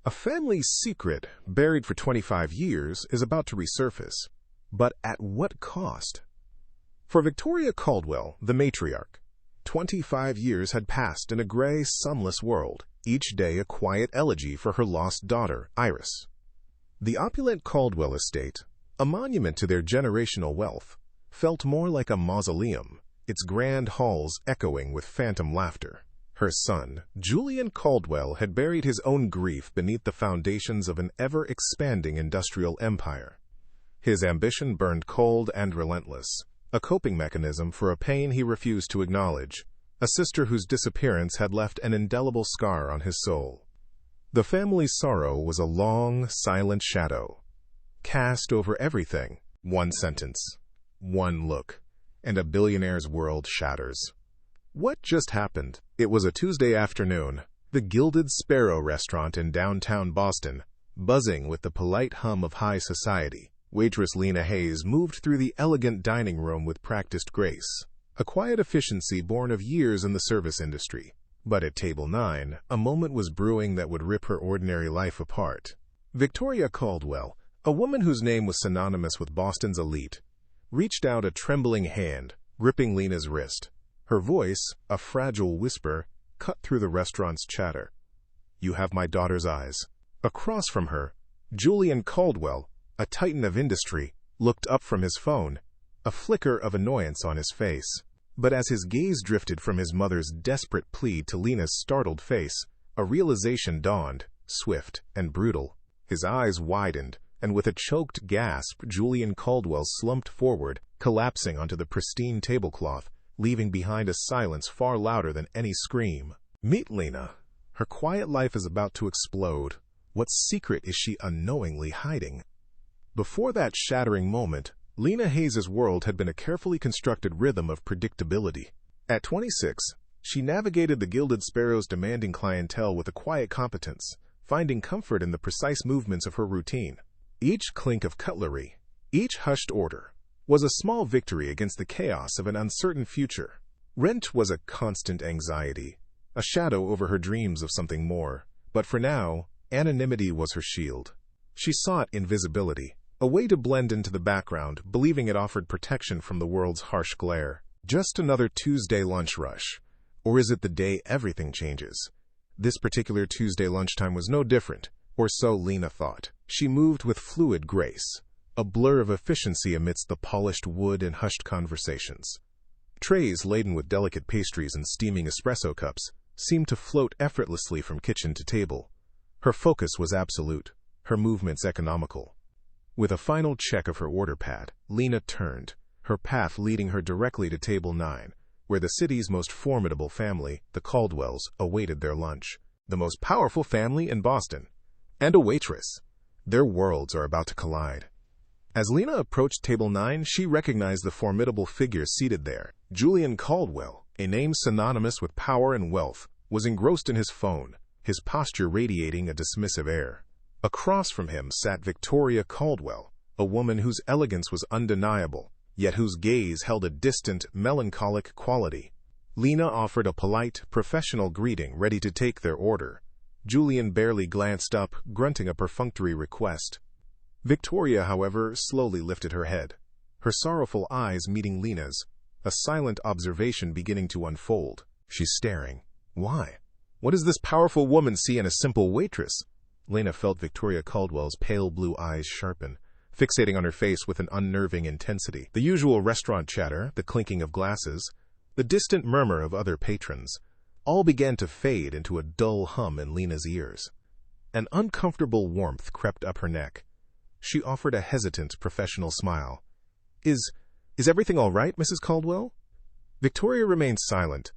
A family's secret, buried for 25 years, is about to resurface. But at what cost? For Victoria Caldwell, the matriarch, 25 years had passed in a gray, sunless world, each day a quiet elegy for her lost daughter, Iris. The opulent Caldwell estate, a monument to their generational wealth, felt more like a mausoleum, its grand halls echoing with phantom laughter. Her son, Julian Caldwell, had buried his own grief beneath the foundations of an ever-expanding industrial empire. His ambition burned cold and relentless, a coping mechanism for a pain he refused to acknowledge, a sister whose disappearance had left an indelible scar on his soul. The family's sorrow was a long, silent shadow, cast over everything. One sentence, one look, and a billionaire's world shatters. What just happened? It was a Tuesday afternoon. The Gilded Sparrow restaurant in downtown Boston, buzzing with the polite hum of high society. Waitress Lena Hayes moved through the elegant dining room with practiced grace, a quiet efficiency born of years in the service industry. But at table 9, a moment was brewing that would rip her ordinary life apart. Victoria Caldwell, a woman whose name was synonymous with Boston's elite, reached out a trembling hand, gripping Lena's wrist. Her voice, a fragile whisper, cut through the restaurant's chatter. "You have my daughter's eyes." Across from her, Julian Caldwell, a titan of industry, looked up from his phone, a flicker of annoyance on his face. But as his gaze drifted from his mother's desperate plea to Lena's startled face, a realization dawned, swift and brutal. His eyes widened, and with a choked gasp, Julian Caldwell slumped forward, collapsing onto the pristine tablecloth, leaving behind a silence far louder than any scream. Meet Lena. Her quiet life is about to explode. What secret is she unknowingly hiding? Before that shattering moment, Lena Hayes' world had been a carefully constructed rhythm of predictability. At 26, she navigated the Gilded Sparrow's demanding clientele with a quiet competence, finding comfort in the precise movements of her routine. Each clink of cutlery, each hushed order, was a small victory against the chaos of an uncertain future. Rent was a constant anxiety, a shadow over her dreams of something more. But for now, anonymity was her shield. She sought invisibility, a way to blend into the background, believing it offered protection from the world's harsh glare. Just another Tuesday lunch rush. Or is it the day everything changes? This particular Tuesday lunchtime was no different, or so Lena thought. She moved with fluid grace, a blur of efficiency amidst the polished wood and hushed conversations. Trays laden with delicate pastries and steaming espresso cups seemed to float effortlessly from kitchen to table. Her focus was absolute, her movements economical. With a final check of her order pad, Lena turned, her path leading her directly to table 9, where the city's most formidable family, the Caldwells, awaited their lunch. The most powerful family in Boston. And a waitress. Their worlds are about to collide. As Lena approached table 9, she recognized the formidable figure seated there. Julian Caldwell, a name synonymous with power and wealth, was engrossed in his phone, his posture radiating a dismissive air. Across from him sat Victoria Caldwell, a woman whose elegance was undeniable, yet whose gaze held a distant, melancholic quality. Lena offered a polite, professional greeting, ready to take their order. Julian barely glanced up, grunting a perfunctory request. Victoria, however, slowly lifted her head, her sorrowful eyes meeting Lena's, a silent observation beginning to unfold. She's staring. Why? What does this powerful woman see in a simple waitress? Lena felt Victoria Caldwell's pale blue eyes sharpen, fixating on her face with an unnerving intensity. The usual restaurant chatter, the clinking of glasses, the distant murmur of other patrons, all began to fade into a dull hum in Lena's ears. An uncomfortable warmth crept up her neck. She offered a hesitant, professional smile. Is everything all right, Mrs. Caldwell?" Victoria remained silent,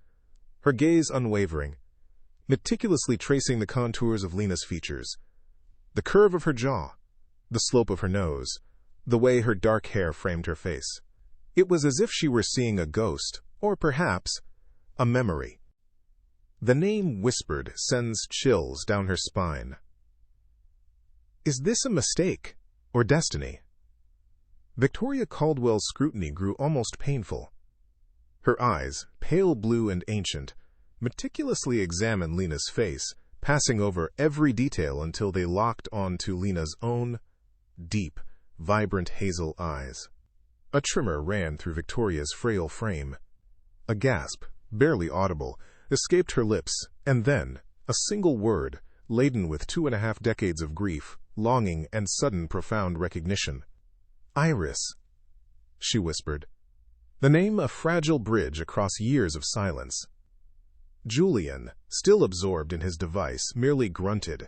her gaze unwavering, meticulously tracing the contours of Lena's features, the curve of her jaw, the slope of her nose, the way her dark hair framed her face. It was as if she were seeing a ghost, or perhaps a memory. The name whispered sends chills down her spine. Is this a mistake, or destiny? Victoria Caldwell's scrutiny grew almost painful. Her eyes, pale blue and ancient, meticulously examined Lena's face, passing over every detail until they locked onto Lena's own deep, vibrant hazel eyes. A tremor ran through Victoria's frail frame. A gasp, barely audible, escaped her lips, and then a single word, laden with 2.5 decades of grief, longing, and sudden profound recognition. "Iris," she whispered. The name a fragile bridge across years of silence. Julian, still absorbed in his device, merely grunted,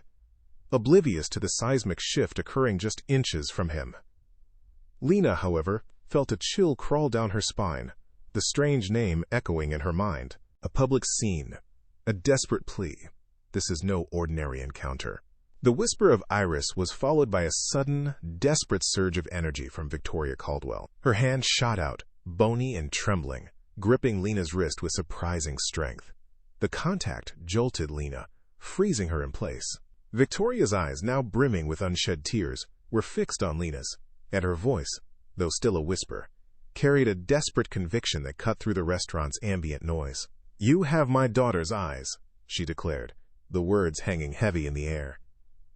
oblivious to the seismic shift occurring just inches from him. Lena, however, felt a chill crawl down her spine, the strange name echoing in her mind. A public scene, a desperate plea. This is no ordinary encounter. The whisper of Iris was followed by a sudden, desperate surge of energy from Victoria Caldwell. Her hand shot out, bony and trembling, gripping Lena's wrist with surprising strength. The contact jolted Lena, freezing her in place. Victoria's eyes, now brimming with unshed tears, were fixed on Lena's, and her voice, though still a whisper, carried a desperate conviction that cut through the restaurant's ambient noise. "You have my daughter's eyes," she declared, the words hanging heavy in the air.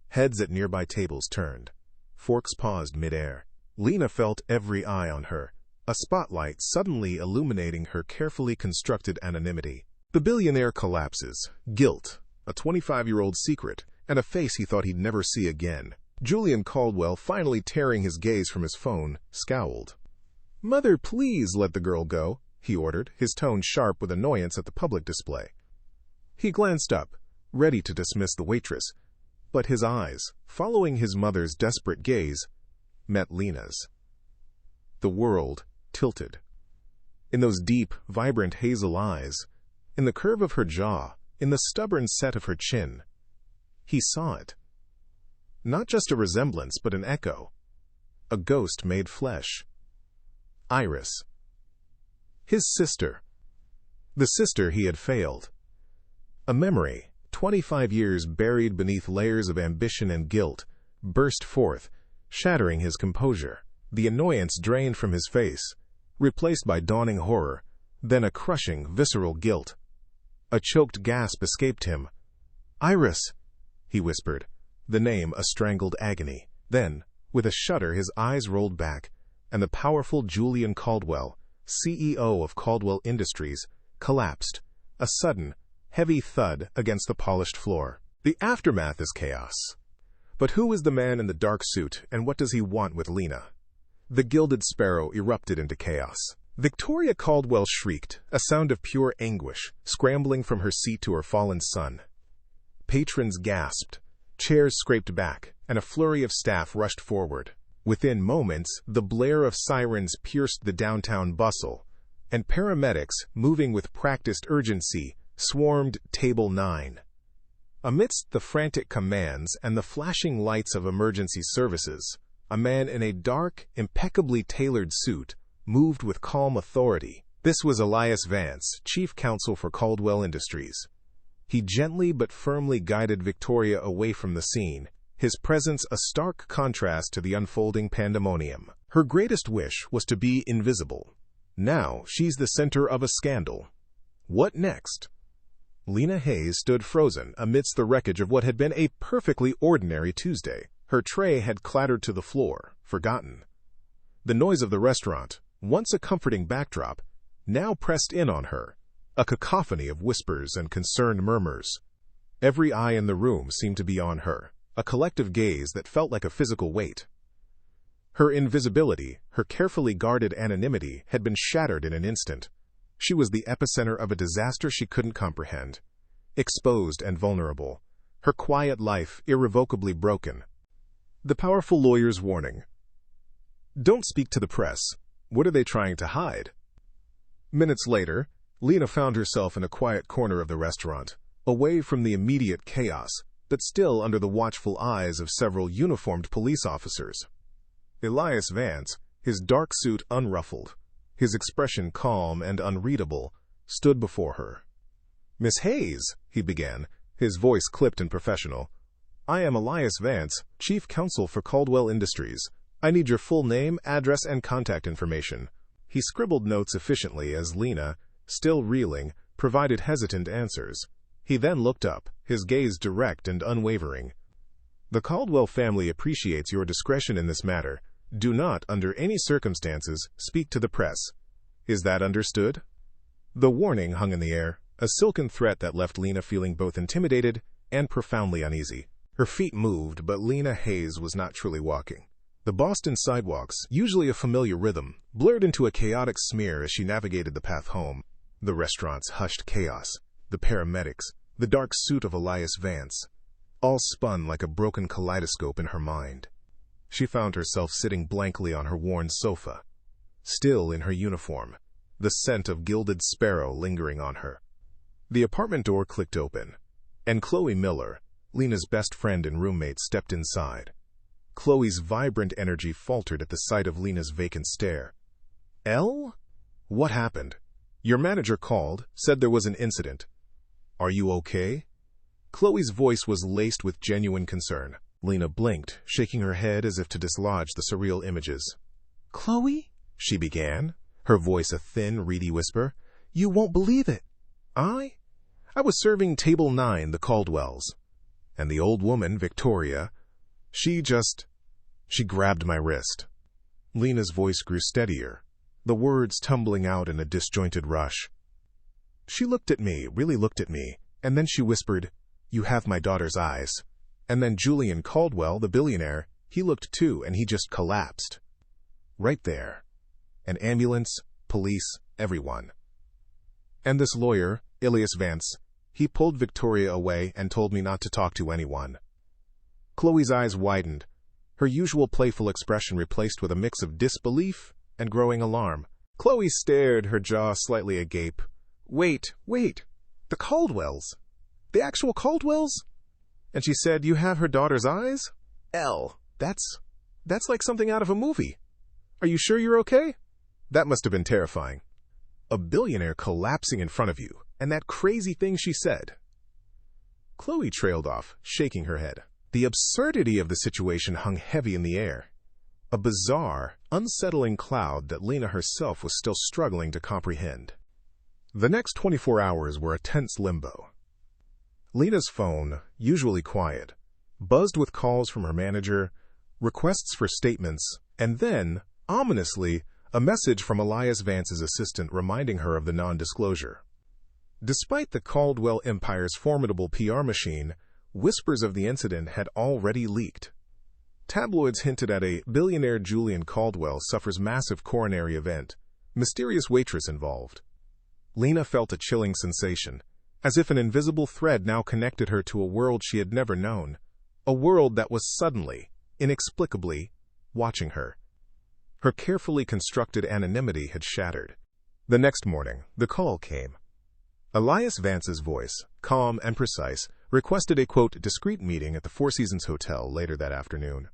Heads at nearby tables turned. Forks paused mid-air. Lena felt every eye on her, a spotlight suddenly illuminating her carefully constructed anonymity. The billionaire collapses, guilt, a 25-year-old secret, and a face he thought he'd never see again. Julian Caldwell, finally tearing his gaze from his phone, scowled. "Mother, please let the girl go," he ordered, his tone sharp with annoyance at the public display. He glanced up, ready to dismiss the waitress, but his eyes, following his mother's desperate gaze, met Lena's. The world tilted. In those deep, vibrant hazel eyes, in the curve of her jaw, in the stubborn set of her chin, he saw it. Not just a resemblance, but an echo. A ghost made flesh. Iris. His sister. The sister he had failed. A memory, 25 years buried beneath layers of ambition and guilt, burst forth, shattering his composure. The annoyance drained from his face, replaced by dawning horror, then a crushing, visceral guilt. A choked gasp escaped him. "Iris," he whispered, the name a strangled agony. Then, with a shudder, his eyes rolled back, and the powerful Julian Caldwell, CEO of Caldwell Industries, collapsed, a sudden, heavy thud against the polished floor. The aftermath is chaos. But who is the man in the dark suit, and what does he want with Lena? The gilded sparrow erupted into chaos. Victoria Caldwell shrieked, a sound of pure anguish, scrambling from her seat to her fallen son. Patrons gasped, chairs scraped back, and a flurry of staff rushed forward. Within moments, the blare of sirens pierced the downtown bustle, and paramedics, moving with practiced urgency, swarmed Table 9. Amidst the frantic commands and the flashing lights of emergency services, a man in a dark, impeccably tailored suit moved with calm authority. This was Elias Vance, chief counsel for Caldwell Industries. He gently but firmly guided Victoria away from the scene, his presence a stark contrast to the unfolding pandemonium. Her greatest wish was to be invisible. Now she's the center of a scandal. What next? Lena Hayes stood frozen amidst the wreckage of what had been a perfectly ordinary Tuesday. Her tray had clattered to the floor, forgotten. The noise of the restaurant, once a comforting backdrop, now pressed in on her, a cacophony of whispers and concerned murmurs. Every eye in the room seemed to be on her, a collective gaze that felt like a physical weight. Her invisibility, her carefully guarded anonymity, had been shattered in an instant. She was the epicenter of a disaster she couldn't comprehend. Exposed and vulnerable, her quiet life irrevocably broken. The powerful lawyer's warning. Don't speak to the press. What are they trying to hide? Minutes later, Lena found herself in a quiet corner of the restaurant, away from the immediate chaos, but still under the watchful eyes of several uniformed police officers. Elias Vance, his dark suit unruffled, his expression calm and unreadable, stood before her. "Miss Hayes," he began, his voice clipped and professional, "I am Elias Vance, chief counsel for Caldwell Industries. I need your full name, address, and contact information." He scribbled notes efficiently as Lena, still reeling, provided hesitant answers. He then looked up, his gaze direct and unwavering. "The Caldwell family appreciates your discretion in this matter. Do not, under any circumstances, speak to the press. Is that understood?" The warning hung in the air, a silken threat that left Lena feeling both intimidated and profoundly uneasy. Her feet moved, but Lena Hayes was not truly walking. The Boston sidewalks, usually a familiar rhythm, blurred into a chaotic smear as she navigated the path home. The restaurant's hushed chaos, the paramedics, the dark suit of Elias Vance, all spun like a broken kaleidoscope in her mind. She found herself sitting blankly on her worn sofa, still in her uniform, the scent of gilded sparrow lingering on her. The apartment door clicked open, and Chloe Miller, Lena's best friend and roommate, stepped inside. Chloe's vibrant energy faltered at the sight of Lena's vacant stare. "Elle? What happened? Your manager called, said there was an incident. Are you okay?" Chloe's voice was laced with genuine concern. Lena blinked, shaking her head as if to dislodge the surreal images. "Chloe?" she began, her voice a thin, reedy whisper. "You won't believe it. I was serving table 9, the Caldwells. And the old woman, Victoria, she grabbed my wrist." Lena's voice grew steadier, the words tumbling out in a disjointed rush. "She looked at me, really looked at me, and then she whispered, 'You have my daughter's eyes.' And then Julian Caldwell, the billionaire, he looked too, and he just collapsed. Right there. An ambulance, police, everyone. And this lawyer, Elias Vance, he pulled Victoria away and told me not to talk to anyone." Chloe's eyes widened, her usual playful expression replaced with a mix of disbelief and growing alarm. Chloe stared, her jaw slightly agape. Wait, the Caldwells? The actual Caldwells? And she said, "You have her daughter's eyes?" Elle, that's like something out of a movie. Are you sure you're okay? That must have been terrifying. A billionaire collapsing in front of you, and that crazy thing she said. Chloe trailed off, shaking her head. The absurdity of the situation hung heavy in the air. A bizarre, unsettling cloud that Lena herself was still struggling to comprehend. The next 24 hours were a tense limbo. Lena's phone, usually quiet, buzzed with calls from her manager, requests for statements, and then, ominously, a message from Elias Vance's assistant reminding her of the non-disclosure. Despite the Caldwell Empire's formidable PR machine, whispers of the incident had already leaked. Tabloids hinted at a billionaire Julian Caldwell suffers massive coronary event, mysterious waitress involved. Lena felt a chilling sensation, as if an invisible thread now connected her to a world she had never known, a world that was suddenly, inexplicably, watching her. Her carefully constructed anonymity had shattered. The next morning, the call came. Elias Vance's voice, calm and precise, requested a, quote, discreet meeting at the Four Seasons Hotel later that afternoon.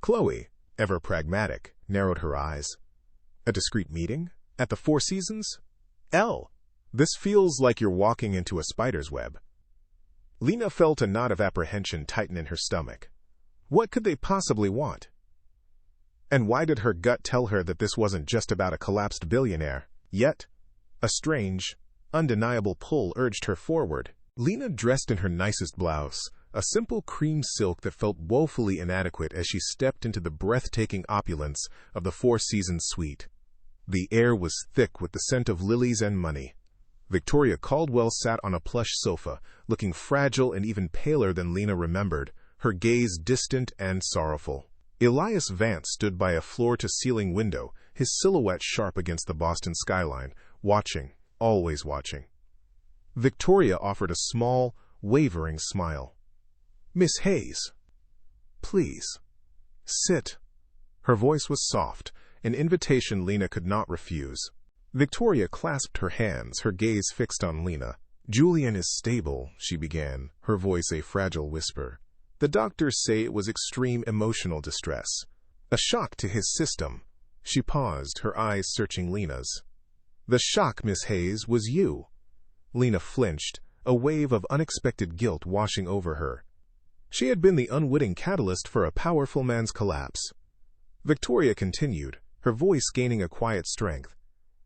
Chloe, ever pragmatic, narrowed her eyes. A discreet meeting? At the Four Seasons? Elle, this feels like you're walking into a spider's web. Lena felt a knot of apprehension tighten in her stomach. What could they possibly want? And why did her gut tell her that this wasn't just about a collapsed billionaire? Yet, a strange, undeniable pull urged her forward. Lena dressed in her nicest blouse, a simple cream silk that felt woefully inadequate as she stepped into the breathtaking opulence of the Four Seasons suite. The air was thick with the scent of lilies and money. Victoria Caldwell sat on a plush sofa, looking fragile and even paler than Lena remembered, her gaze distant and sorrowful. Elias Vance stood by a floor-to-ceiling window, his silhouette sharp against the Boston skyline, watching, always watching. Victoria offered a small, wavering smile. "Miss Hayes, please, sit." Her voice was soft, an invitation Lena could not refuse. Victoria clasped her hands, her gaze fixed on Lena. "Julian is stable," she began, her voice a fragile whisper. "The doctors say it was extreme emotional distress. A shock to his system." She paused, her eyes searching Lena's. "The shock, Miss Hayes, was you." Lena flinched, a wave of unexpected guilt washing over her. She had been the unwitting catalyst for a powerful man's collapse. Victoria continued, her voice gaining a quiet strength.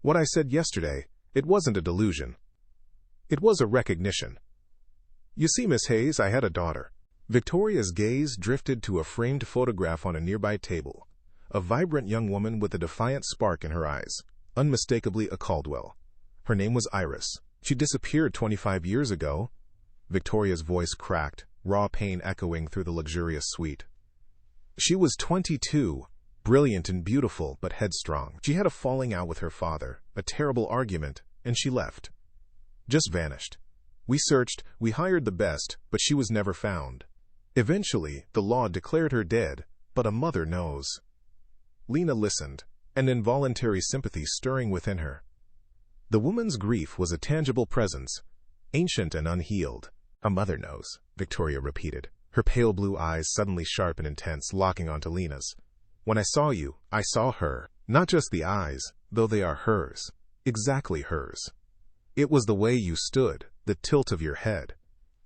"What I said yesterday, it wasn't a delusion. It was a recognition. You see, Miss Hayes, I had a daughter. Victoria's gaze drifted to a framed photograph on a nearby table. A vibrant young woman with a defiant spark in her eyes, unmistakably a Caldwell. Her name was Iris. She disappeared 25 years ago. Victoria's voice cracked, raw pain echoing through the luxurious suite. She was 22, brilliant and beautiful, but headstrong. She had a falling out with her father, a terrible argument, and she left. Just vanished. We searched, we hired the best, but she was never found. Eventually, the law declared her dead, but a mother knows. Lena listened, an involuntary sympathy stirring within her. The woman's grief was a tangible presence, ancient and unhealed. A mother knows, Victoria repeated, her pale blue eyes suddenly sharp and intense, locking onto Lena's. When I saw you, I saw her. Not just the eyes, though they are hers. Exactly hers. It was the way you stood, the tilt of your head,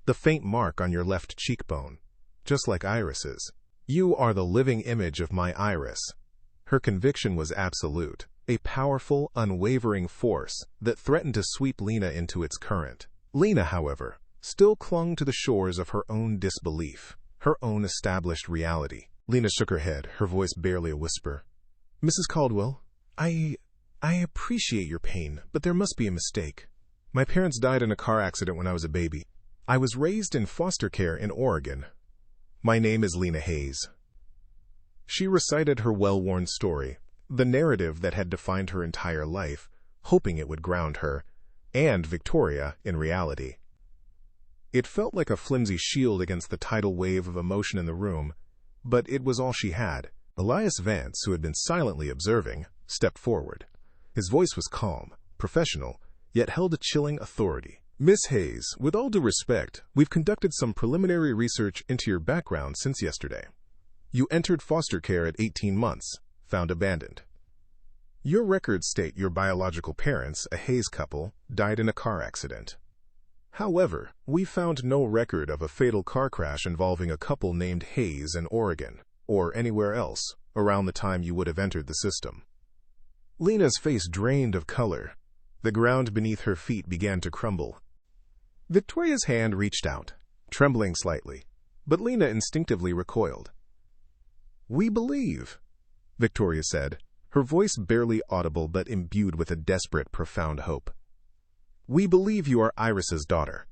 the faint mark on your left cheekbone, just like Iris's. You are the living image of my Iris. Her conviction was absolute, a powerful, unwavering force that threatened to sweep Lena into its current. Lena, however, still clung to the shores of her own disbelief, her own established reality. Lena shook her head, her voice barely a whisper. Mrs. Caldwell, I appreciate your pain, but there must be a mistake. My parents died in a car accident when I was a baby. I was raised in foster care in Oregon. My name is Lena Hayes. She recited her well-worn story, the narrative that had defined her entire life, hoping it would ground her, and Victoria, in reality. It felt like a flimsy shield against the tidal wave of emotion in the room, but it was all she had. Elias Vance, who had been silently observing, stepped forward. His voice was calm, professional, yet held a chilling authority. Miss Hayes, with all due respect, we've conducted some preliminary research into your background since yesterday. You entered foster care at 18 months, found abandoned. Your records state your biological parents, a Hayes couple, died in a car accident. However, we found no record of a fatal car crash involving a couple named Hayes in Oregon, or anywhere else, around the time you would have entered the system. Lena's face drained of color. The ground beneath her feet began to crumble. Victoria's hand reached out, trembling slightly, but Lena instinctively recoiled. We believe, Victoria said, her voice barely audible but imbued with a desperate, profound hope. We believe you are Iris's daughter.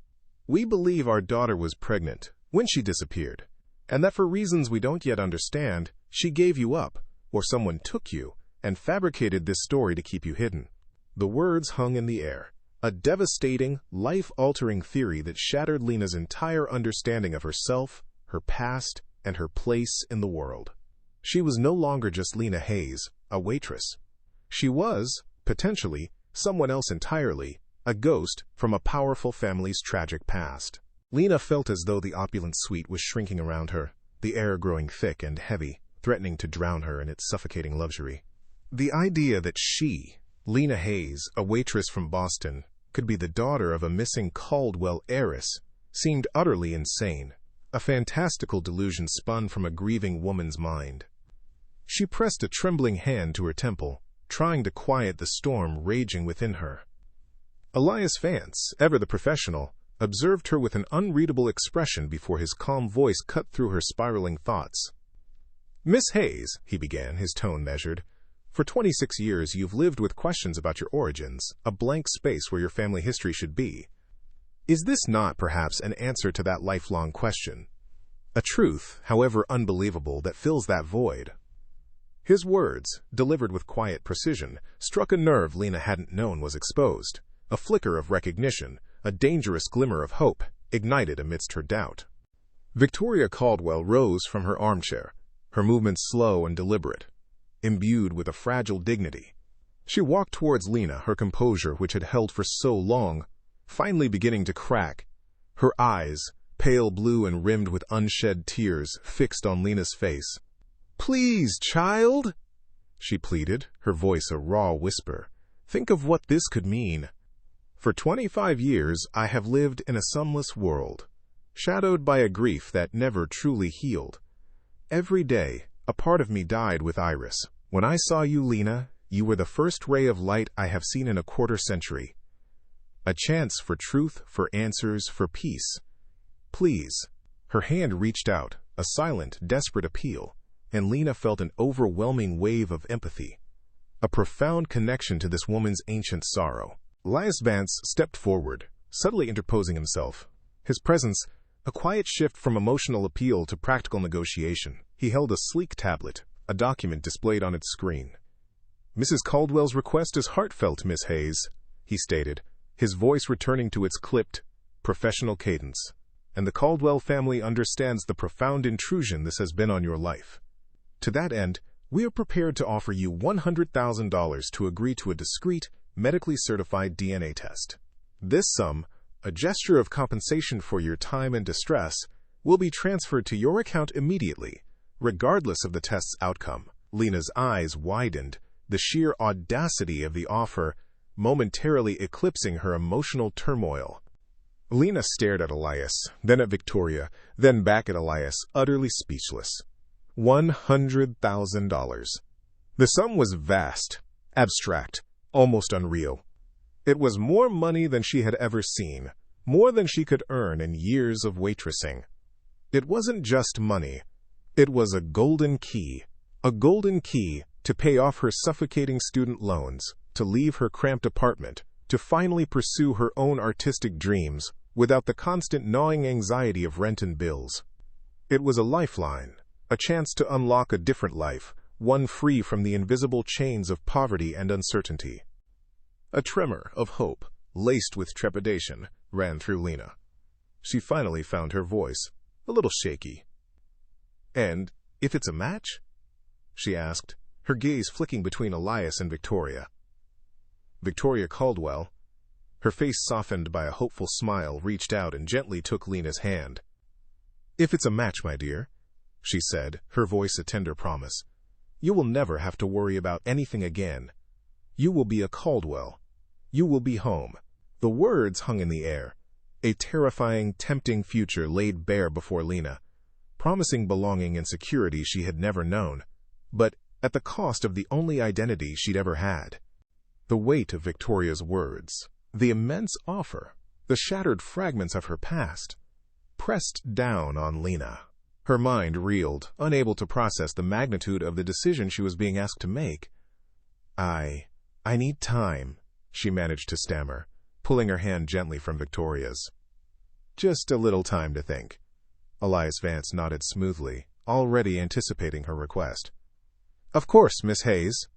We believe our daughter was pregnant when she disappeared, and that for reasons we don't yet understand, she gave you up, or someone took you, and fabricated this story to keep you hidden. The words hung in the air, a devastating, life-altering theory that shattered Lena's entire understanding of herself, her past, and her place in the world. She was no longer just Lena Hayes, a waitress. She was, potentially, someone else entirely, a ghost from a powerful family's tragic past. Lena felt as though the opulent suite was shrinking around her, the air growing thick and heavy, threatening to drown her in its suffocating luxury. The idea that she, Lena Hayes, a waitress from Boston, could be the daughter of a missing Caldwell heiress seemed utterly insane, a fantastical delusion spun from a grieving woman's mind. She pressed a trembling hand to her temple, trying to quiet the storm raging within her. Elias Vance, ever the professional, observed her with an unreadable expression before his calm voice cut through her spiraling thoughts. Miss Hayes, he began, his tone measured, for 26 years you've lived with questions about your origins, a blank space where your family history should be. Is this not, perhaps, an answer to that lifelong question? A truth, however unbelievable, that fills that void. His words, delivered with quiet precision, struck a nerve Lena hadn't known was exposed. A flicker of recognition, a dangerous glimmer of hope, ignited amidst her doubt. Victoria Caldwell rose from her armchair, her movements slow and deliberate, imbued with a fragile dignity. She walked towards Lena, her composure, which had held for so long, finally beginning to crack. Her eyes, pale blue and rimmed with unshed tears, fixed on Lena's face. Please, child, she pleaded, her voice a raw whisper. Think of what this could mean. For 25 years, I have lived in a sunless world, shadowed by a grief that never truly healed. Every day, a part of me died with Iris. When I saw you, Lena, you were the first ray of light I have seen in a quarter century. A chance for truth, for answers, for peace. Please." Her hand reached out, a silent, desperate appeal, and Lena felt an overwhelming wave of empathy, a profound connection to this woman's ancient sorrow. Elias Vance stepped forward, subtly interposing himself. His presence, a quiet shift from emotional appeal to practical negotiation. He held a sleek tablet, a document displayed on its screen. "Mrs. Caldwell's request is heartfelt, Miss Hayes," he stated, his voice returning to its clipped, professional cadence. "And the Caldwell family understands the profound intrusion this has been on your life. To that end, we are prepared to offer you $100,000 to agree to a discreet, medically certified DNA test. This sum, a gesture of compensation for your time and distress, will be transferred to your account immediately, regardless of the test's outcome." Lena's eyes widened, the sheer audacity of the offer momentarily eclipsing her emotional turmoil. Lena stared at Elias, then at Victoria, then back at Elias, utterly speechless. $100,000. The sum was vast, abstract, almost unreal. It was more money than she had ever seen, more than she could earn in years of waitressing. It wasn't just money. It was a golden key to pay off her suffocating student loans, to leave her cramped apartment, to finally pursue her own artistic dreams without the constant gnawing anxiety of rent and bills. It was a lifeline, a chance to unlock a different life, one free from the invisible chains of poverty and uncertainty. A tremor of hope, laced with trepidation, ran through Lena. She finally found her voice, a little shaky. "And if it's a match?" she asked, her gaze flicking between Elias and Victoria. Victoria Caldwell, her face softened by a hopeful smile, reached out and gently took Lena's hand. "If it's a match, my dear," she said, her voice a tender promise, "you will never have to worry about anything again. You will be a Caldwell. You will be home." The words hung in the air, a terrifying, tempting future laid bare before Lena, promising belonging and security she had never known, but at the cost of the only identity she'd ever had. The weight of Victoria's words, the immense offer, the shattered fragments of her past, pressed down on Lena. Her mind reeled, unable to process the magnitude of the decision she was being asked to make. I need time," she managed to stammer, pulling her hand gently from Victoria's. "Just a little time to think." Elias Vance nodded smoothly, already anticipating her request. "Of course, Miss Hayes.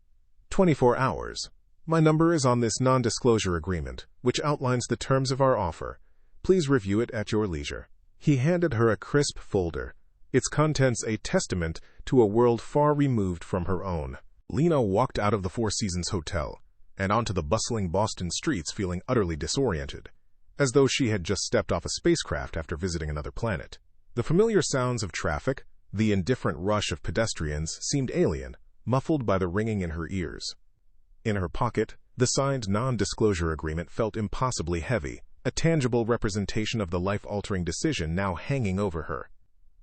24 hours. My number is on this non-disclosure agreement, which outlines the terms of our offer. Please review it at your leisure." He handed her a crisp folder, its contents a testament to a world far removed from her own. Lena walked out of the Four Seasons Hotel and onto the bustling Boston streets feeling utterly disoriented, as though she had just stepped off a spacecraft after visiting another planet. The familiar sounds of traffic, the indifferent rush of pedestrians, seemed alien, muffled by the ringing in her ears. In her pocket, the signed non-disclosure agreement felt impossibly heavy, a tangible representation of the life-altering decision now hanging over her.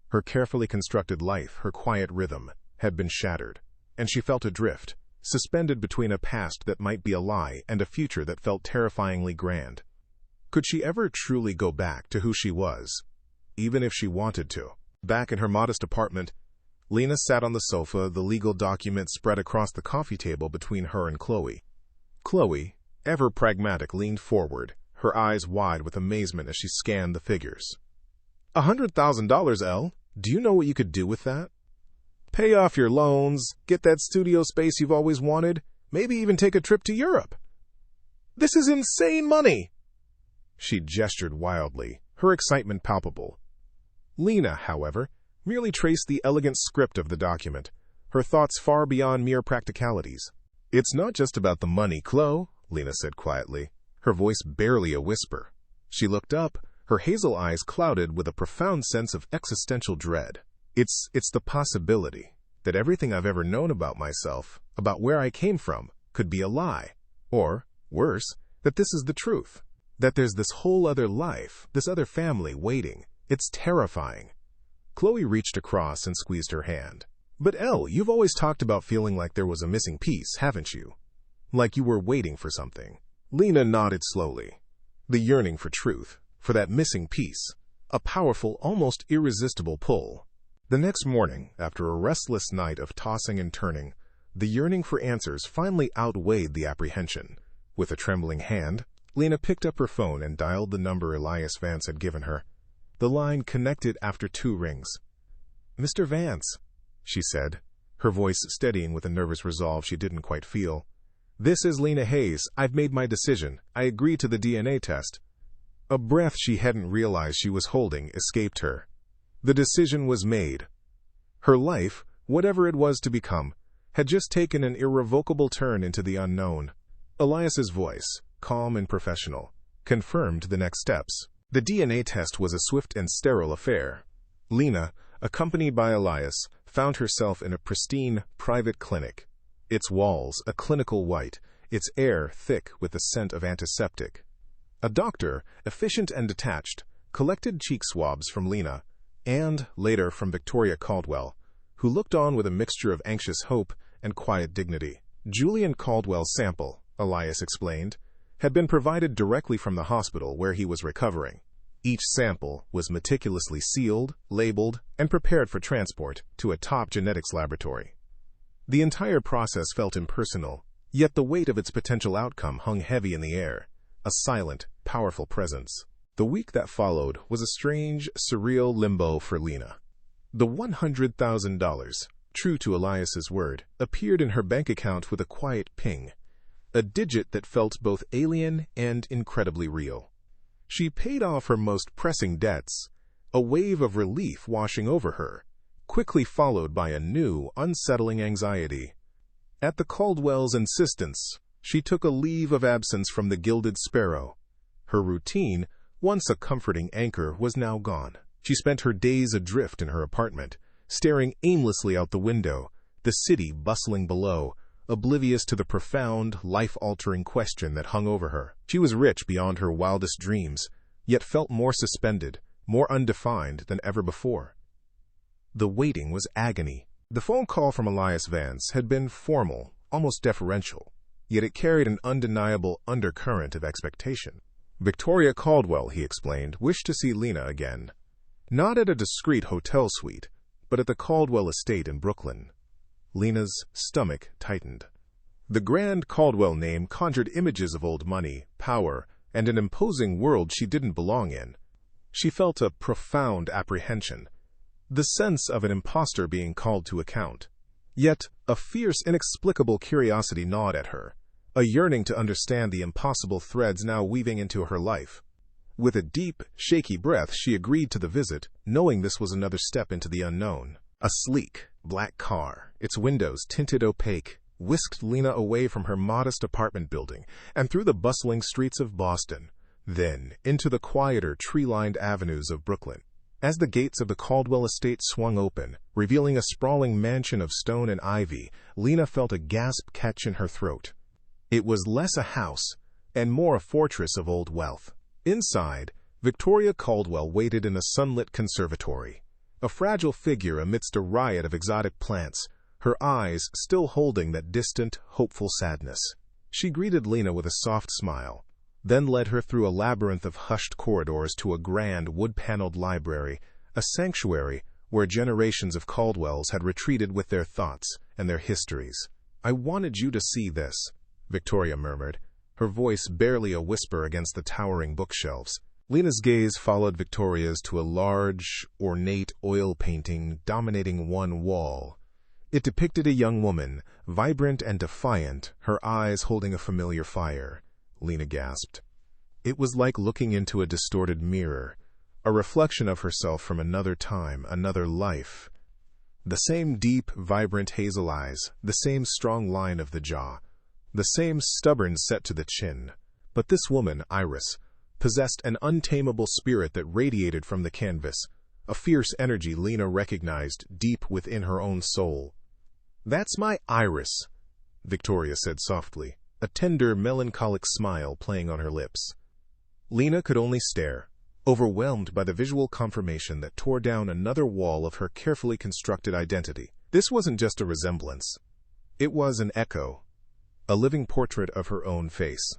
Her carefully constructed life, her quiet rhythm, had been shattered, and she felt adrift, suspended between a past that might be a lie and a future that felt terrifyingly grand. Could she ever truly go back to who she was, even if she wanted to? Back in her modest apartment, Lena sat on the sofa, the legal document spread across the coffee table between her and Chloe. Chloe, ever pragmatic, leaned forward, her eyes wide with amazement as she scanned the figures. $100,000, Elle? Do you know what you could do with that? Pay off your loans, get that studio space you've always wanted, maybe even take a trip to Europe. This is insane money! She gestured wildly, her excitement palpable. Lena, however, merely traced the elegant script of the document, her thoughts far beyond mere practicalities. "It's not just about the money, Chloe," Lena said quietly, her voice barely a whisper. She looked up, her hazel eyes clouded with a profound sense of existential dread. It's the possibility that everything I've ever known about myself, about where I came from, could be a lie. Or, worse, that this is the truth. That there's this whole other life, this other family waiting. It's terrifying." Chloe reached across and squeezed her hand. "But Elle, you've always talked about feeling like there was a missing piece, haven't you? Like you were waiting for something." Lena nodded slowly. The yearning for truth, for that missing piece, a powerful, almost irresistible pull. The next morning, after a restless night of tossing and turning, the yearning for answers finally outweighed the apprehension. With a trembling hand, Lena picked up her phone and dialed the number Elias Vance had given her. The line connected after 2 rings. "Mr. Vance," she said, her voice steadying with a nervous resolve she didn't quite feel. "This is Lena Hayes. I've made my decision. I agree to the DNA test." A breath she hadn't realized she was holding escaped her. The decision was made. Her life, whatever it was to become, had just taken an irrevocable turn into the unknown. Elias's voice, calm and professional, confirmed the next steps. The DNA test was a swift and sterile affair. Lena, accompanied by Elias, found herself in a pristine, private clinic. Its walls a clinical white, its air thick with the scent of antiseptic. A doctor, efficient and detached, collected cheek swabs from Lena, and, later, from Victoria Caldwell, who looked on with a mixture of anxious hope and quiet dignity. Julian Caldwell's sample, Elias explained, had been provided directly from the hospital where he was recovering. Each sample was meticulously sealed, labeled, and prepared for transport to a top genetics laboratory. The entire process felt impersonal, yet the weight of its potential outcome hung heavy in the air, a silent, powerful presence. The week that followed was a strange, surreal limbo for Lena. The $100,000, true to Elias's word, appeared in her bank account with a quiet ping, a digit that felt both alien and incredibly real. She paid off her most pressing debts, a wave of relief washing over her, quickly followed by a new, unsettling anxiety. At the Caldwells' insistence, she took a leave of absence from the Gilded Sparrow. Her routine, once a comforting anchor, was now gone. She spent her days adrift in her apartment, staring aimlessly out the window, the city bustling below, oblivious to the profound, life-altering question that hung over her. She was rich beyond her wildest dreams, yet felt more suspended, more undefined than ever before. The waiting was agony. The phone call from Elias Vance had been formal, almost deferential, yet it carried an undeniable undercurrent of expectation. Victoria Caldwell, he explained, wished to see Lena again. Not at a discreet hotel suite, but at the Caldwell estate in Brooklyn. Lena's stomach tightened. The grand Caldwell name conjured images of old money, power, and an imposing world she didn't belong in. She felt a profound apprehension, the sense of an imposter being called to account. Yet a fierce, inexplicable curiosity gnawed at her, a yearning to understand the impossible threads now weaving into her life. With a deep, shaky breath, she agreed to the visit, knowing this was another step into the unknown. A sleek, black car, its windows tinted opaque, whisked Lena away from her modest apartment building and through the bustling streets of Boston, then into the quieter, tree-lined avenues of Brooklyn. As the gates of the Caldwell estate swung open, revealing a sprawling mansion of stone and ivy, Lena felt a gasp catch in her throat. It was less a house and more a fortress of old wealth. Inside, Victoria Caldwell waited in a sunlit conservatory, a fragile figure amidst a riot of exotic plants, her eyes still holding that distant, hopeful sadness. She greeted Lena with a soft smile, then led her through a labyrinth of hushed corridors to a grand, wood-paneled library, a sanctuary where generations of Caldwells had retreated with their thoughts and their histories. "I wanted you to see this," Victoria murmured, her voice barely a whisper against the towering bookshelves. Lena's gaze followed Victoria's to a large, ornate oil painting dominating one wall. It depicted a young woman, vibrant and defiant, her eyes holding a familiar fire. Lena gasped. It was like looking into a distorted mirror, a reflection of herself from another time, another life. The same deep, vibrant hazel eyes, the same strong line of the jaw, the same stubborn set to the chin. But this woman, Iris, possessed an untamable spirit that radiated from the canvas, a fierce energy Lena recognized deep within her own soul. "That's my Iris," Victoria said softly, a tender, melancholic smile playing on her lips. Lena could only stare, overwhelmed by the visual confirmation that tore down another wall of her carefully constructed identity. This wasn't just a resemblance. It was an echo, a living portrait of her own face.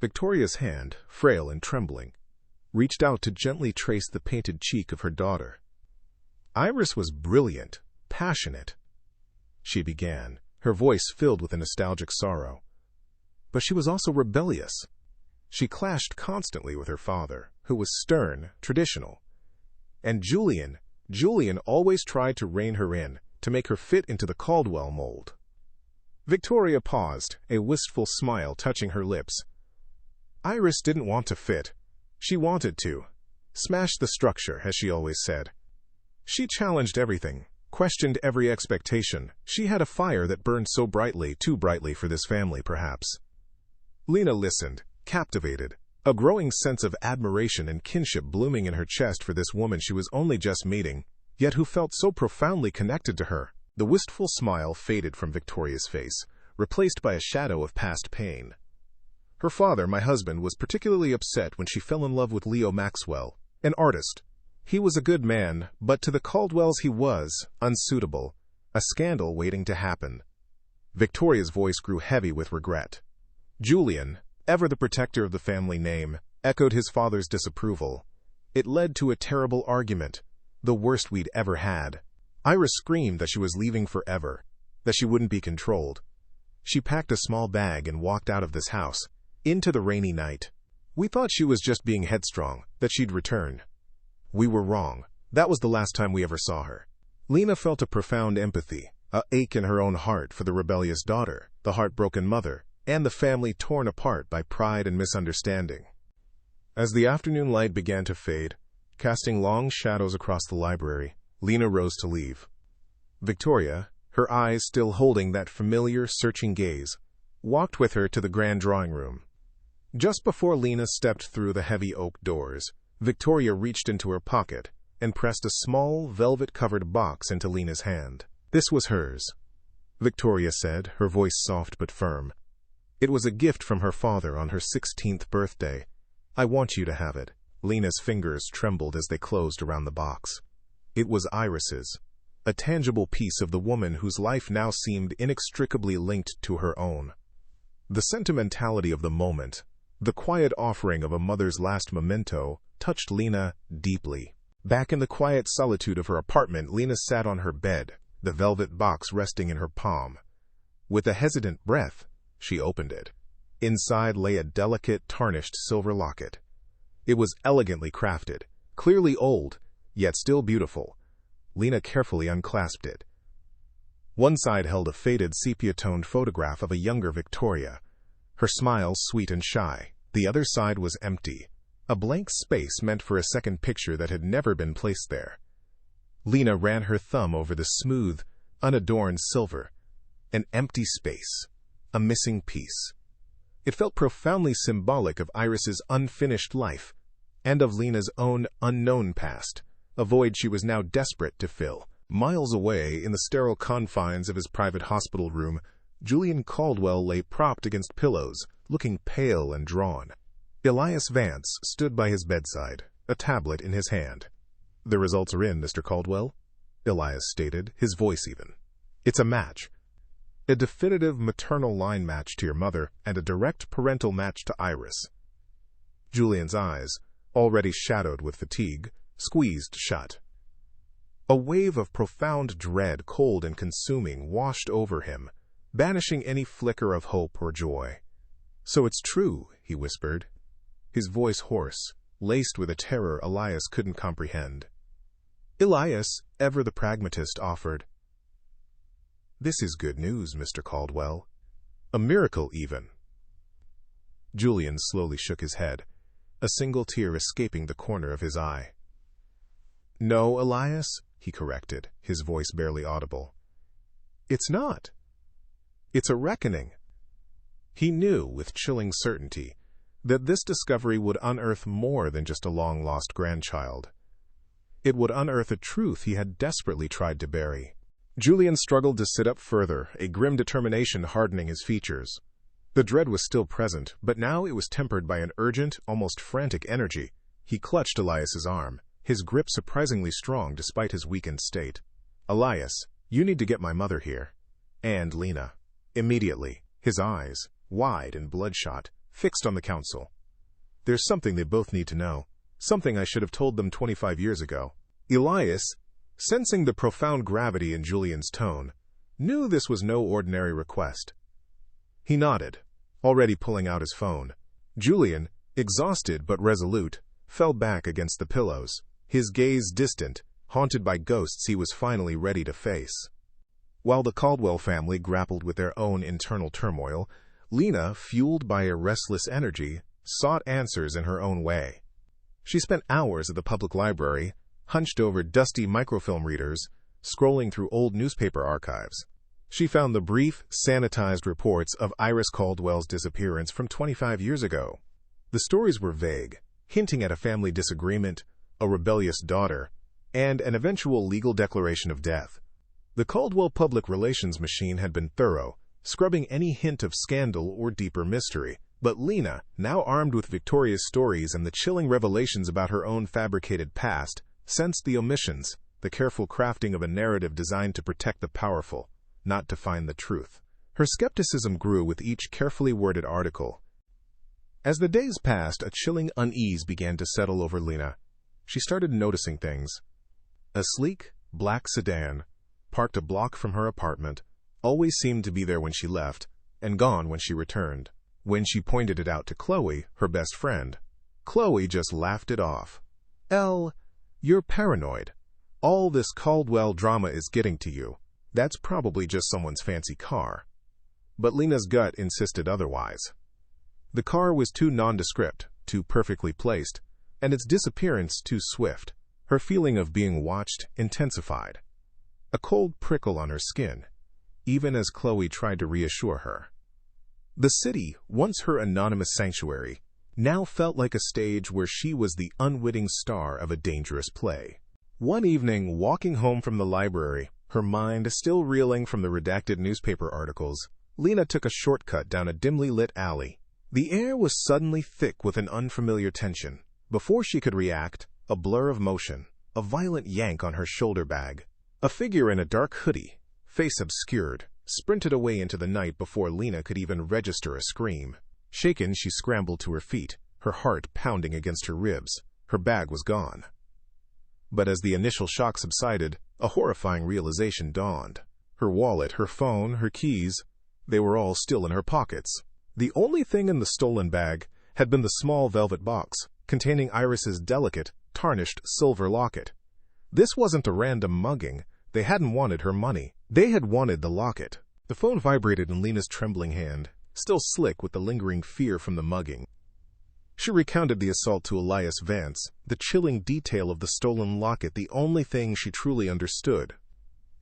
Victoria's hand, frail and trembling, reached out to gently trace the painted cheek of her daughter. Iris was brilliant, passionate. She began, her voice filled with a nostalgic sorrow. But she was also rebellious. She clashed constantly with her father, who was stern, traditional. And Julian always tried to rein her in, to make her fit into the Caldwell mold. Victoria paused, a wistful smile touching her lips. Iris didn't want to fit. She wanted to. Smash the structure, as she always said. She challenged everything, questioned every expectation. She had a fire that burned so brightly, too brightly for this family, perhaps. Lena listened, captivated, a growing sense of admiration and kinship blooming in her chest for this woman she was only just meeting, yet who felt so profoundly connected to her. The wistful smile faded from Victoria's face, replaced by a shadow of past pain. Her father, my husband, was particularly upset when she fell in love with Leo Maxwell, an artist. He was a good man, but to the Caldwells he was unsuitable, a scandal waiting to happen. Victoria's voice grew heavy with regret. Julian, ever the protector of the family name, echoed his father's disapproval. It led to a terrible argument, the worst we'd ever had. Iris screamed that she was leaving forever, that she wouldn't be controlled. She packed a small bag and walked out of this house, into the rainy night. We thought she was just being headstrong, that she'd return. We were wrong. That was the last time we ever saw her. Lena felt a profound empathy, a ache in her own heart for the rebellious daughter, the heartbroken mother, and the family torn apart by pride and misunderstanding. As the afternoon light began to fade, casting long shadows across the library, Lena rose to leave. Victoria, her eyes still holding that familiar, searching gaze, walked with her to the grand drawing room. Just before Lena stepped through the heavy oak doors, Victoria reached into her pocket and pressed a small, velvet-covered box into Lena's hand. This was hers, Victoria said, her voice soft but firm. It was a gift from her father on her 16th birthday. I want you to have it. Lena's fingers trembled as they closed around the box. It was Iris's, a tangible piece of the woman whose life now seemed inextricably linked to her own. The sentimentality of the moment, the quiet offering of a mother's last memento, touched Lena deeply. Back in the quiet solitude of her apartment, Lena sat on her bed, the velvet box resting in her palm. With a hesitant breath, she opened it. Inside lay a delicate, tarnished silver locket. It was elegantly crafted, clearly old, yet still beautiful. Lena carefully unclasped it. One side held a faded sepia-toned photograph of a younger Victoria, her smile sweet and shy. The other side was empty, a blank space meant for a second picture that had never been placed there. Lena ran her thumb over the smooth, unadorned silver. An empty space, a missing piece. It felt profoundly symbolic of Iris's unfinished life, and of Lena's own unknown past, a void she was now desperate to fill. Miles away, in the sterile confines of his private hospital room, Julian Caldwell lay propped against pillows, looking pale and drawn. Elias Vance stood by his bedside, a tablet in his hand. "The results are in, Mr. Caldwell," Elias stated, his voice even. "It's a match. A definitive maternal line match to your mother and a direct parental match to Iris." Julian's eyes, already shadowed with fatigue, squeezed shut. A wave of profound dread, cold and consuming, washed over him, banishing any flicker of hope or joy. "So it's true," he whispered, his voice hoarse, laced with a terror Elias couldn't comprehend. Elias, ever the pragmatist, offered, "This is good news, Mr. Caldwell. A miracle, even." Julian slowly shook his head, a single tear escaping the corner of his eye. "No, Elias," he corrected, his voice barely audible. "It's not. It's a reckoning." He knew, with chilling certainty, that this discovery would unearth more than just a long-lost grandchild. It would unearth a truth he had desperately tried to bury. Julian struggled to sit up further, a grim determination hardening his features. The dread was still present, but now it was tempered by an urgent, almost frantic energy. He clutched Elias's arm, his grip surprisingly strong despite his weakened state. "Elias, you need to get my mother here. And Lena. Immediately." His eyes, wide and bloodshot, fixed on the council. "There's something they both need to know. Something I should have told them 25 years ago. Elias, sensing the profound gravity in Julian's tone, knew this was no ordinary request. He nodded, already pulling out his phone. Julian, exhausted but resolute, fell back against the pillows, his gaze distant, haunted by ghosts he was finally ready to face. While the Caldwell family grappled with their own internal turmoil, Lena, fueled by a restless energy, sought answers in her own way. She spent hours at the public library, hunched over dusty microfilm readers, scrolling through old newspaper archives. She found the brief, sanitized reports of Iris Caldwell's disappearance from 25 years ago. The stories were vague, hinting at a family disagreement, a rebellious daughter, and an eventual legal declaration of death. The Caldwell public relations machine had been thorough, scrubbing any hint of scandal or deeper mystery. But Lena, now armed with Victoria's stories and the chilling revelations about her own fabricated past, sensed the omissions, the careful crafting of a narrative designed to protect the powerful, not to find the truth. Her skepticism grew with each carefully worded article. As the days passed, a chilling unease began to settle over Lena. She started noticing things. A sleek, black sedan, parked a block from her apartment, always seemed to be there when she left, and gone when she returned. When she pointed it out to Chloe, her best friend, Chloe just laughed it off. You're paranoid. All this Caldwell drama is getting to you. That's probably just someone's fancy car. But Lena's gut insisted otherwise. The car was too nondescript, too perfectly placed, and its disappearance too swift. Her feeling of being watched intensified. A cold prickle on her skin, even as Chloe tried to reassure her. The city, once her anonymous sanctuary, now felt like a stage where she was the unwitting star of a dangerous play. One evening, walking home from the library, her mind still reeling from the redacted newspaper articles, Lena took a shortcut down a dimly lit alley. The air was suddenly thick with an unfamiliar tension. Before she could react, a blur of motion, a violent yank on her shoulder bag. A figure in a dark hoodie, face obscured, sprinted away into the night before Lena could even register a scream. Shaken, she scrambled to her feet, her heart pounding against her ribs. Her bag was gone. But as the initial shock subsided, a horrifying realization dawned. Her wallet, her phone, her keys, they were all still in her pockets. The only thing in the stolen bag had been the small velvet box, containing Iris's delicate, tarnished silver locket. This wasn't a random mugging. They hadn't wanted her money. They had wanted the locket. The phone vibrated in Lena's trembling hand, still slick with the lingering fear from the mugging. She recounted the assault to Elias Vance, the chilling detail of the stolen locket, the only thing she truly understood.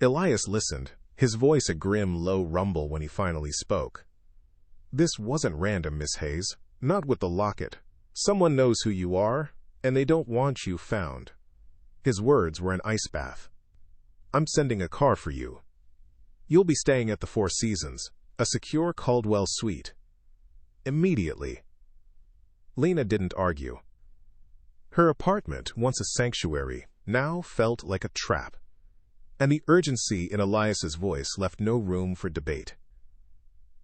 Elias listened, his voice a grim, low rumble when he finally spoke. This wasn't random, Miss Hayes. Not with the locket. Someone knows who you are, and they don't want you found. His words were an ice bath. I'm sending a car for you. You'll be staying at the Four Seasons, a secure Caldwell suite. Immediately. Lena didn't argue. Her apartment, once a sanctuary, now felt like a trap, and the urgency in Elias's voice left no room for debate.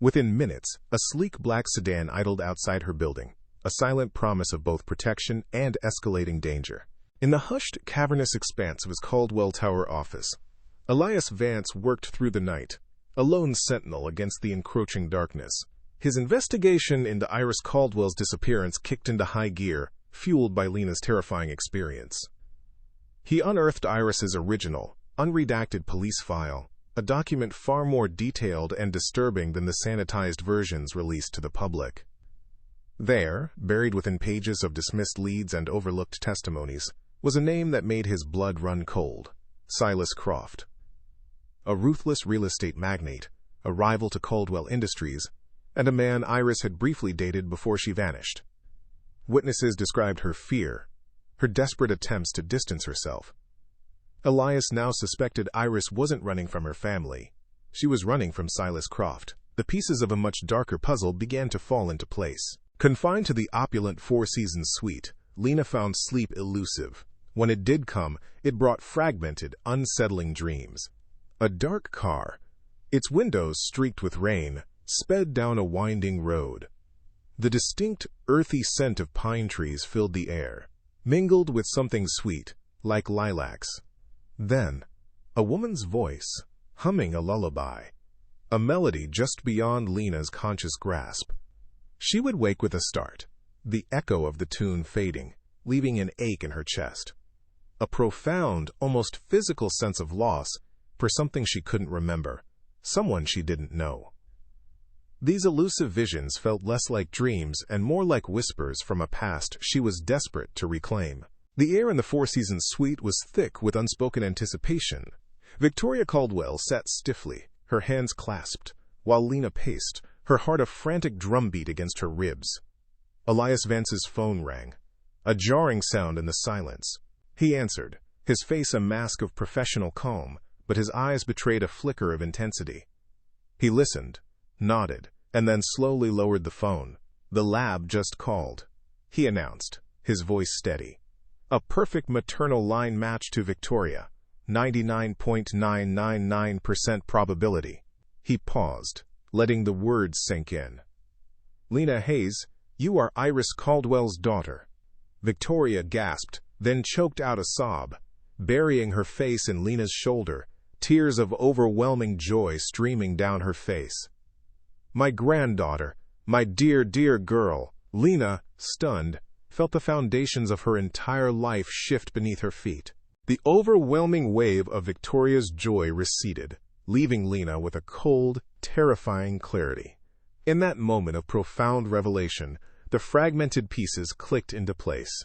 Within minutes, a sleek black sedan idled outside her building, a silent promise of both protection and escalating danger. In the hushed, cavernous expanse of his Caldwell Tower office, Elias Vance worked through the night, a lone sentinel against the encroaching darkness. His investigation into Iris Caldwell's disappearance kicked into high gear, fueled by Lena's terrifying experience. He unearthed Iris's original, unredacted police file, a document far more detailed and disturbing than the sanitized versions released to the public. There, buried within pages of dismissed leads and overlooked testimonies, was a name that made his blood run cold: Silas Croft. A ruthless real estate magnate, a rival to Caldwell Industries, and a man Iris had briefly dated before she vanished. Witnesses described her fear, her desperate attempts to distance herself. Elias now suspected Iris wasn't running from her family. She was running from Silas Croft. The pieces of a much darker puzzle began to fall into place. Confined to the opulent Four Seasons suite, Lena found sleep elusive. When it did come, it brought fragmented, unsettling dreams. A dark car, its windows streaked with rain, sped down a winding road. The distinct, earthy scent of pine trees filled the air, mingled with something sweet, like lilacs. Then, a woman's voice, humming a lullaby, a melody just beyond Lena's conscious grasp. She would wake with a start, the echo of the tune fading, leaving an ache in her chest. A profound, almost physical sense of loss for something she couldn't remember, someone she didn't know. These elusive visions felt less like dreams and more like whispers from a past she was desperate to reclaim. The air in the Four Seasons suite was thick with unspoken anticipation. Victoria Caldwell sat stiffly, her hands clasped, while Lena paced, her heart a frantic drumbeat against her ribs. Elias Vance's phone rang, a jarring sound in the silence. He answered, his face a mask of professional calm, but his eyes betrayed a flicker of intensity. He listened, nodded, and then slowly lowered the phone. "The lab just called," he announced, his voice steady. "A perfect maternal line match to Victoria. 99.999% probability." He paused, letting the words sink in. "Lena Hayes, you are Iris Caldwell's daughter." Victoria gasped, then choked out a sob, burying her face in Lena's shoulder, tears of overwhelming joy streaming down her face. "My granddaughter, my dear, dear girl." Lena, stunned, felt the foundations of her entire life shift beneath her feet. The overwhelming wave of Victoria's joy receded, leaving Lena with a cold, terrifying clarity. In that moment of profound revelation, the fragmented pieces clicked into place.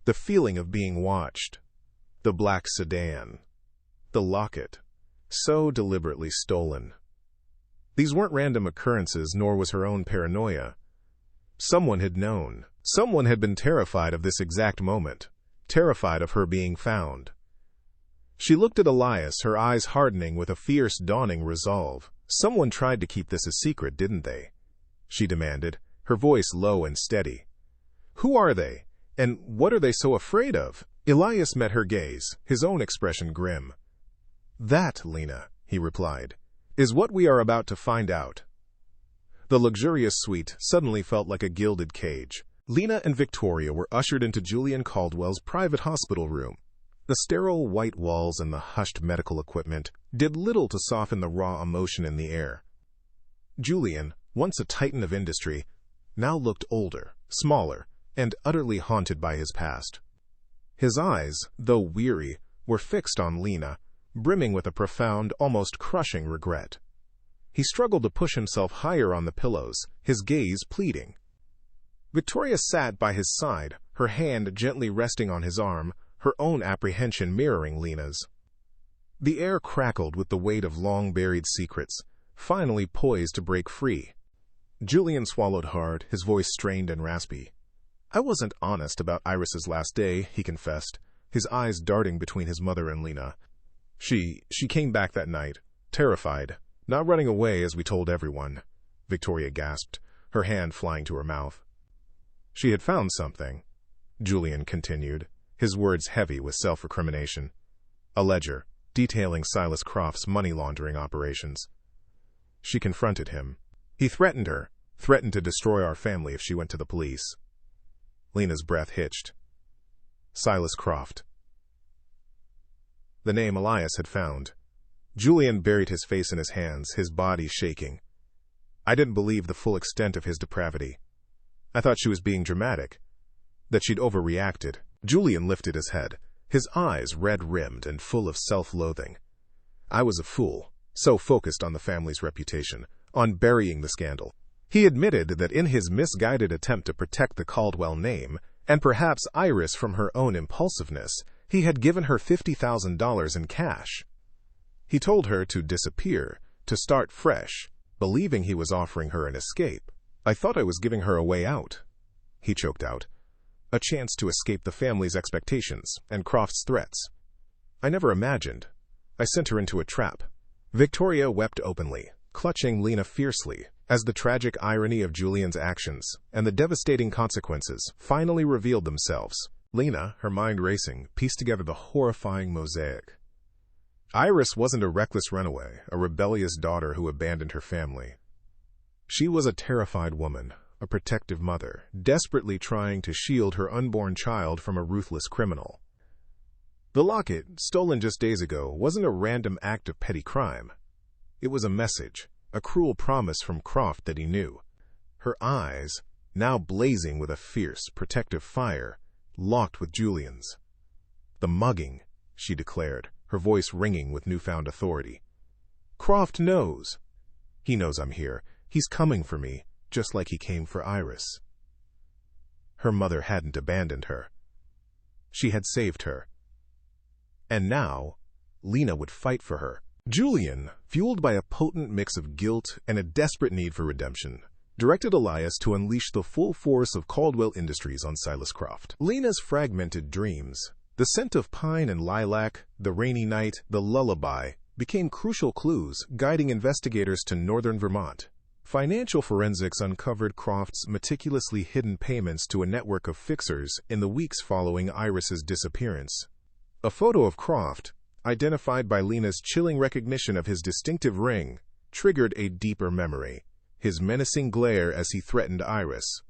The feeling of being watched, the black sedan, the locket, so deliberately stolen. These weren't random occurrences, nor was her own paranoia. Someone had known. Someone had been terrified of this exact moment, terrified of her being found. She looked at Elias, her eyes hardening with a fierce, dawning resolve. "Someone tried to keep this a secret, didn't they?" she demanded, her voice low and steady. "Who are they? And what are they so afraid of?" Elias met her gaze, his own expression grim. "That, Lena," he replied, "is what we are about to find out." The luxurious suite suddenly felt like a gilded cage. Lena and Victoria were ushered into Julian Caldwell's private hospital room. The sterile white walls and the hushed medical equipment did little to soften the raw emotion in the air. Julian, once a titan of industry, now looked older, smaller, and utterly haunted by his past. His eyes, though weary, were fixed on Lena, brimming with a profound, almost crushing regret. He struggled to push himself higher on the pillows, his gaze pleading. Victoria sat by his side, her hand gently resting on his arm, her own apprehension mirroring Lena's. The air crackled with the weight of long-buried secrets, finally poised to break free. Julian swallowed hard, his voice strained and raspy. "I wasn't honest about Iris's last day," he confessed, his eyes darting between his mother and Lena. She came back that night, terrified, not running away as we told everyone," Victoria gasped, her hand flying to her mouth. "She had found something," Julian continued, his words heavy with self-recrimination. "A ledger, detailing Silas Croft's money-laundering operations. She confronted him. He threatened her, threatened to destroy our family if she went to the police." Lena's breath hitched. Silas Croft. The name Elias had found. Julian buried his face in his hands, his body shaking. "I didn't believe the full extent of his depravity. I thought she was being dramatic, that she'd overreacted." Julian lifted his head, his eyes red-rimmed and full of self-loathing. "I was a fool, so focused on the family's reputation, on burying the scandal." He admitted that in his misguided attempt to protect the Caldwell name, and perhaps Iris from her own impulsiveness, he had given her $50,000 in cash. He told her to disappear, to start fresh, believing he was offering her an escape. "I thought I was giving her a way out," he choked out. "A chance to escape the family's expectations and Croft's threats. I never imagined. I sent her into a trap." Victoria wept openly, clutching Lena fiercely, as the tragic irony of Julian's actions and the devastating consequences finally revealed themselves. Lena, her mind racing, pieced together the horrifying mosaic. Iris wasn't a reckless runaway, a rebellious daughter who abandoned her family. She was a terrified woman, a protective mother, desperately trying to shield her unborn child from a ruthless criminal. The locket, stolen just days ago, wasn't a random act of petty crime. It was a message, a cruel promise from Croft that he knew. Her eyes, now blazing with a fierce, protective fire, locked with Julian's. "The mugging," she declared, her voice ringing with newfound authority. "Croft knows. He knows I'm here. He's coming for me, just like he came for Iris." Her mother hadn't abandoned her. She had saved her. And now, Lena would fight for her. Julian, fueled by a potent mix of guilt and a desperate need for redemption, directed Elias to unleash the full force of Caldwell Industries on Silas Croft. Lena's fragmented dreams, the scent of pine and lilac, the rainy night, the lullaby, became crucial clues guiding investigators to northern Vermont. Financial forensics uncovered Croft's meticulously hidden payments to a network of fixers in the weeks following Iris's disappearance. A photo of Croft, identified by Lena's chilling recognition of his distinctive ring, triggered a deeper memory, his menacing glare as he threatened Iris.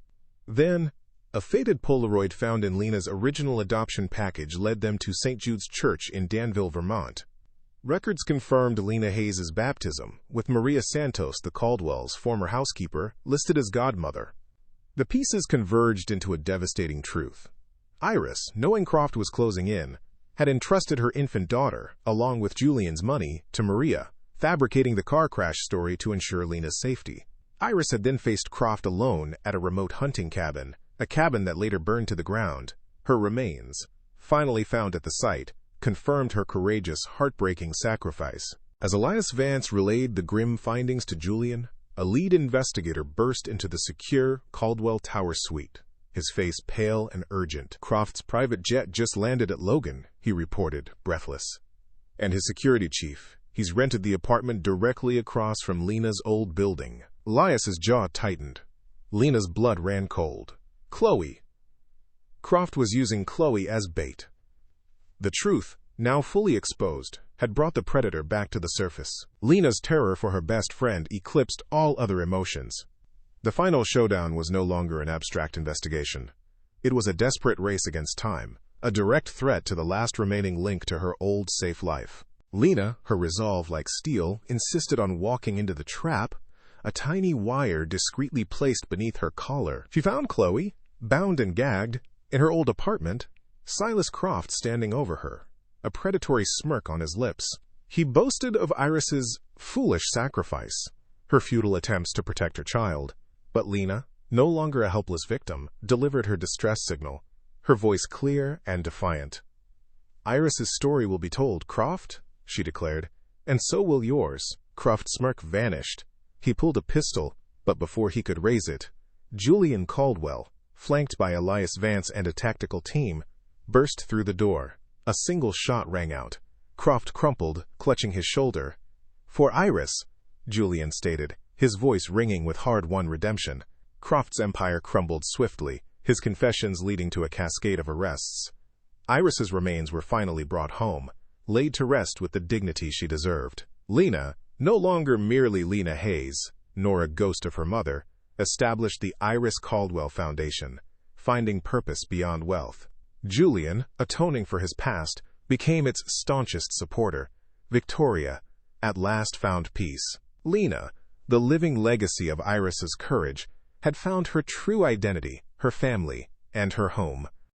Then, a faded Polaroid found in Lena's original adoption package led them to St. Jude's Church in Danville, Vermont. Records confirmed Lena Hayes' baptism, with Maria Santos, the Caldwells' former housekeeper, listed as godmother. The pieces converged into a devastating truth. Iris, knowing Croft was closing in, had entrusted her infant daughter, along with Julian's money, to Maria, fabricating the car crash story to ensure Lena's safety. Iris had then faced Croft alone at a remote hunting cabin, a cabin that later burned to the ground. Her remains, finally found at the site, confirmed her courageous, heartbreaking sacrifice. As Elias Vance relayed the grim findings to Julian, a lead investigator burst into the secure Caldwell Tower suite, his face pale and urgent. "Croft's private jet just landed at Logan," he reported, breathless. "And his security chief. He's rented the apartment directly across from Lena's old building." Elias's jaw tightened. Lena's blood ran cold. Chloe. Croft was using Chloe as bait. The truth, now fully exposed, had brought the predator back to the surface. Lena's terror for her best friend eclipsed all other emotions. The final showdown was no longer an abstract investigation. It was a desperate race against time, a direct threat to the last remaining link to her old, safe life. Lena, her resolve like steel, insisted on walking into the trap, a tiny wire discreetly placed beneath her collar. She found Chloe, bound and gagged, in her old apartment, Silas Croft standing over her, a predatory smirk on his lips. He boasted of Iris's foolish sacrifice, her futile attempts to protect her child. But Lena, no longer a helpless victim, delivered her distress signal, her voice clear and defiant. "Iris's story will be told, Croft," she declared, "and so will yours." Croft's smirk vanished. He pulled a pistol, but before he could raise it, Julian Caldwell, flanked by Elias Vance and a tactical team, burst through the door. A single shot rang out. Croft crumpled, clutching his shoulder. "For Iris," Julian stated, his voice ringing with hard-won redemption. Croft's empire crumbled swiftly, his confessions leading to a cascade of arrests. Iris's remains were finally brought home, laid to rest with the dignity she deserved. Lena, no longer merely Lena Hayes, nor a ghost of her mother, established the Iris Caldwell Foundation, finding purpose beyond wealth. Julian, atoning for his past, became its staunchest supporter. Victoria, at last found peace. Lena, the living legacy of Iris's courage, had found her true identity, her family, and her home.